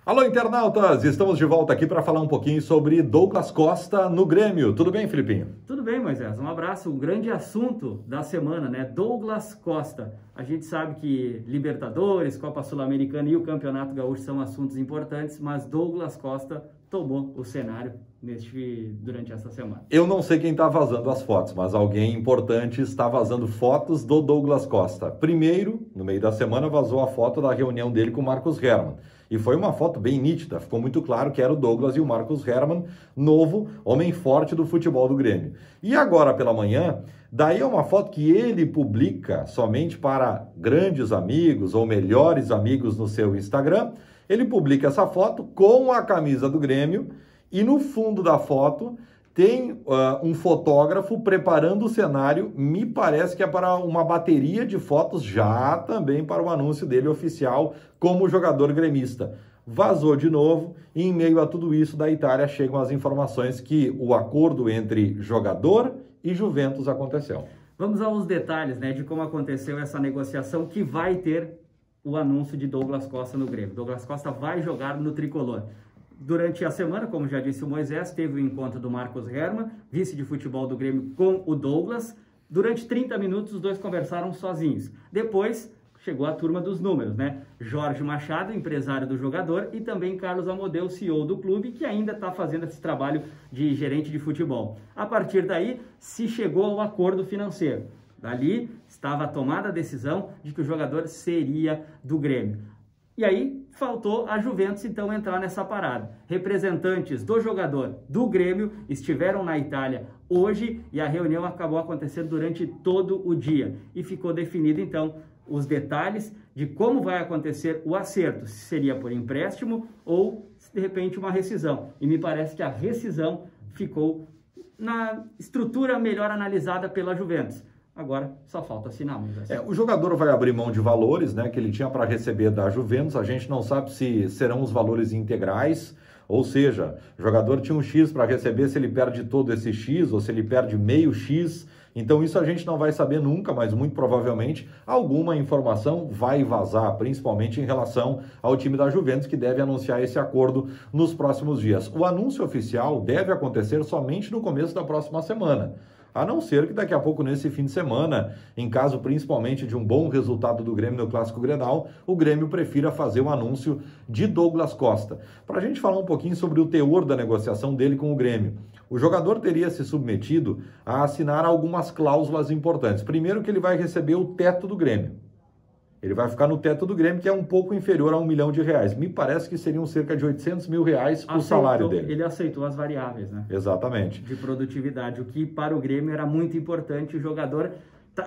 Alô, internautas! Estamos de volta aqui para falar um pouquinho sobre Douglas Costa no Grêmio. Tudo bem, Filipinho? Tudo bem, Moisés. Um abraço. O grande assunto da semana, né? Douglas Costa. A gente sabe que Libertadores, Copa Sul-Americana e o Campeonato Gaúcho são assuntos importantes, mas Douglas Costa tomou o cenário durante essa semana. Eu não sei quem está vazando as fotos, mas alguém importante está vazando fotos do Douglas Costa. Primeiro, no meio da semana, vazou a foto da reunião dele com o Marcos Herrmann. E foi uma foto bem nítida, ficou muito claro que era o Douglas e o Marcos Herrmann, novo homem forte do futebol do Grêmio. E agora pela manhã, daí é uma foto que ele publica somente para grandes amigos ou melhores amigos no seu Instagram. Ele publica essa foto com a camisa do Grêmio e no fundo da foto tem um fotógrafo preparando o cenário, me parece que é para uma bateria de fotos já também para o anúncio dele oficial como jogador gremista. Vazou de novo e em meio a tudo isso da Itália chegam as informações que o acordo entre jogador e Juventus aconteceu. Vamos aos detalhes, né, de como aconteceu essa negociação que vai ter o anúncio de Douglas Costa no Grêmio. Douglas Costa vai jogar no Tricolor. Durante a semana, como já disse o Moisés, teve o encontro do Marcos Herrmann, vice de futebol do Grêmio, com o Douglas. Durante 30 minutos, os dois conversaram sozinhos. Depois, chegou a turma dos números, né? Jorge Machado, empresário do jogador, e também Carlos Amodeu, CEO do clube, que ainda está fazendo esse trabalho de gerente de futebol. A partir daí, se chegou ao acordo financeiro. Dali, estava tomada a decisão de que o jogador seria do Grêmio. E aí, faltou a Juventus, então, entrar nessa parada. Representantes do jogador do Grêmio estiveram na Itália hoje e a reunião acabou acontecendo durante todo o dia. E ficou definido, então, os detalhes de como vai acontecer o acerto, se seria por empréstimo ou, de repente, uma rescisão. E me parece que a rescisão ficou na estrutura melhor analisada pela Juventus. Agora só falta assinar. O jogador vai abrir mão de valores, né, que ele tinha para receber da Juventus. A gente não sabe se serão os valores integrais, ou seja, o jogador tinha um X para receber, se ele perde todo esse X ou se ele perde meio X. Então isso a gente não vai saber nunca, mas muito provavelmente alguma informação vai vazar, principalmente em relação ao time da Juventus, que deve anunciar esse acordo nos próximos dias. O anúncio oficial deve acontecer somente no começo da próxima semana. A não ser que daqui a pouco, nesse fim de semana, em caso principalmente de um bom resultado do Grêmio no Clássico Grenal, o Grêmio prefira fazer o anúncio de Douglas Costa. Para a gente falar um pouquinho sobre o teor da negociação dele com o Grêmio. O jogador teria se submetido a assinar algumas cláusulas importantes. Primeiro que ele vai receber o teto do Grêmio. Ele vai ficar no teto do Grêmio, que é um pouco inferior a R$1 milhão. Me parece que seriam cerca de R$800 mil o salário dele. Ele aceitou as variáveis, né? Exatamente. De produtividade, o que para o Grêmio era muito importante. O jogador,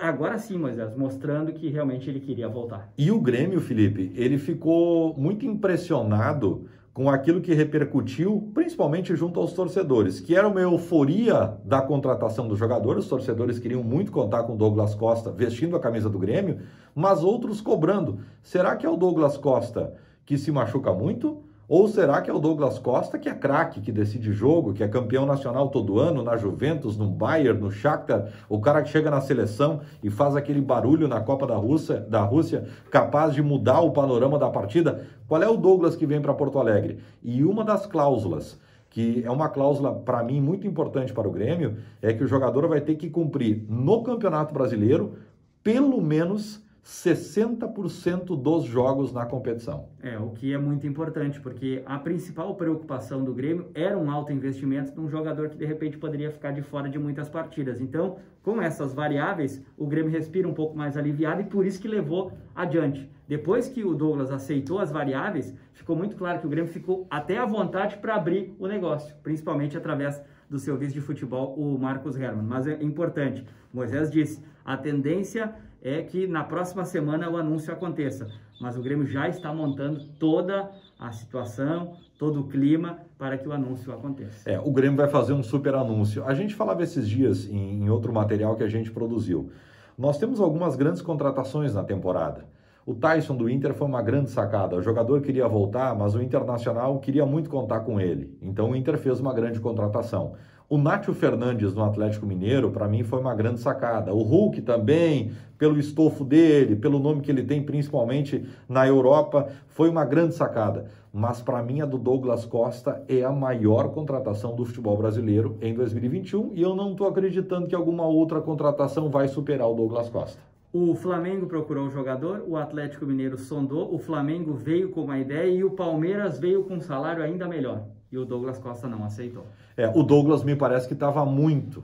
agora sim, Moisés, mostrando que realmente ele queria voltar. E o Grêmio, Felipe, ele ficou muito impressionado com aquilo que repercutiu, principalmente junto aos torcedores, que era uma euforia da contratação do jogador. Os torcedores queriam muito contar com o Douglas Costa vestindo a camisa do Grêmio, mas outros cobrando. Será que é o Douglas Costa que se machuca muito? Ou será que é o Douglas Costa que é craque, que decide jogo, que é campeão nacional todo ano, na Juventus, no Bayern, no Shakhtar, o cara que chega na seleção e faz aquele barulho na Copa da Rússia, capaz de mudar o panorama da partida? Qual é o Douglas que vem para Porto Alegre? E uma das cláusulas, que é uma cláusula para mim muito importante para o Grêmio, é que o jogador vai ter que cumprir no Campeonato Brasileiro pelo menos 60% dos jogos na competição. O que é muito importante, porque a principal preocupação do Grêmio era um alto investimento de um jogador que de repente poderia ficar de fora de muitas partidas. Então, com essas variáveis, o Grêmio respira um pouco mais aliviado e por isso que levou adiante. Depois que o Douglas aceitou as variáveis, ficou muito claro que o Grêmio ficou até à vontade para abrir o negócio, principalmente através do seu vice de futebol, o Marcos Herrmann. Mas é importante, Moisés disse, a tendência é que na próxima semana o anúncio aconteça, mas o Grêmio já está montando toda a situação, todo o clima para que o anúncio aconteça. O Grêmio vai fazer um super anúncio. A gente falava esses dias em outro material que a gente produziu. Nós temos algumas grandes contratações na temporada. O Tyson do Inter foi uma grande sacada. O jogador queria voltar, mas o Internacional queria muito contar com ele. Então o Inter fez uma grande contratação. O Nátio Fernandes no Atlético Mineiro, para mim, foi uma grande sacada. O Hulk também, pelo estofo dele, pelo nome que ele tem, principalmente na Europa, foi uma grande sacada. Mas para mim, a do Douglas Costa é a maior contratação do futebol brasileiro em 2021 e eu não estou acreditando que alguma outra contratação vai superar o Douglas Costa. O Flamengo procurou o jogador, o Atlético Mineiro sondou, o Flamengo veio com uma ideia e o Palmeiras veio com um salário ainda melhor. E o Douglas Costa não aceitou. O Douglas me parece que estava muito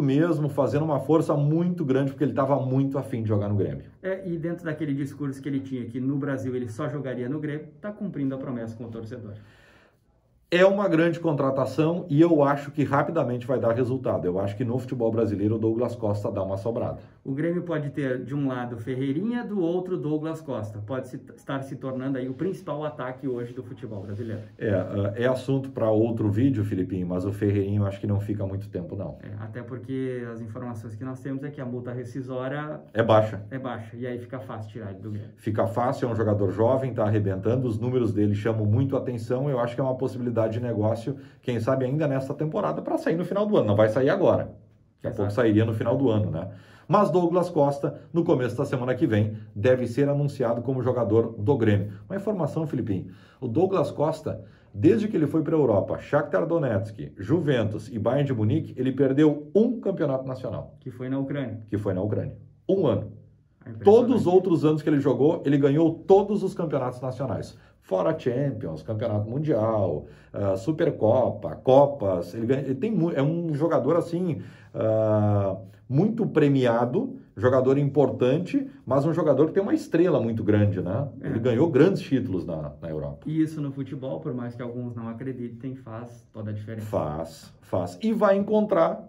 mesmo, fazendo uma força muito grande, porque ele estava muito afim de jogar no Grêmio. E dentro daquele discurso que ele tinha, que no Brasil ele só jogaria no Grêmio, está cumprindo a promessa com o torcedor. É uma grande contratação e eu acho que rapidamente vai dar resultado. Eu acho que no futebol brasileiro o Douglas Costa dá uma sobrada. O Grêmio pode ter de um lado Ferreirinha, do outro Douglas Costa. Pode estar se tornando aí o principal ataque hoje do futebol brasileiro. É assunto para outro vídeo, Filipinho, mas o Ferreirinho acho que não fica muito tempo não. Até porque as informações que nós temos é que a multa rescisória é baixa. E aí fica fácil tirar ele do Grêmio. Fica fácil, é um jogador jovem, está arrebentando, os números dele chamam muito a atenção, eu acho que é uma possibilidade de negócio, quem sabe ainda nesta temporada, para sair no final do ano. Não vai sair agora. Daqui a pouco sairia no final do ano, né? Mas Douglas Costa, no começo da semana que vem, deve ser anunciado como jogador do Grêmio. Uma informação, Filipinho. O Douglas Costa, desde que ele foi para a Europa, Shakhtar Donetsk, Juventus e Bayern de Munique, ele perdeu um campeonato nacional. Que foi na Ucrânia. Um ano. Todos os outros anos que ele jogou, ele ganhou todos os campeonatos nacionais. Fora Champions, Campeonato Mundial, Supercopa, Copas. É um jogador assim, muito premiado, jogador importante, mas um jogador que tem uma estrela muito grande, né? Ele ganhou grandes títulos na Europa. E isso no futebol, por mais que alguns não acreditem, faz toda a diferença. Faz. E vai encontrar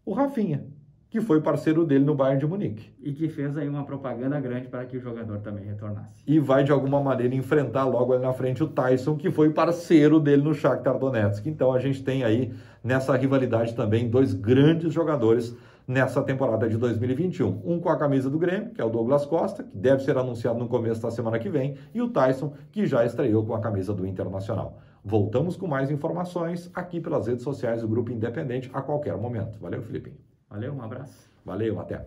o Rafinha, que foi parceiro dele no Bayern de Munique. E que fez aí uma propaganda grande para que o jogador também retornasse. E vai, de alguma maneira, enfrentar logo ali na frente o Tyson, que foi parceiro dele no Shakhtar Donetsk. Então, a gente tem aí, nessa rivalidade também, dois grandes jogadores nessa temporada de 2021. Um com a camisa do Grêmio, que é o Douglas Costa, que deve ser anunciado no começo da semana que vem, e o Tyson, que já estreou com a camisa do Internacional. Voltamos com mais informações aqui pelas redes sociais do Grupo Independente a qualquer momento. Valeu, Filipinho. Valeu, um abraço. Valeu, até.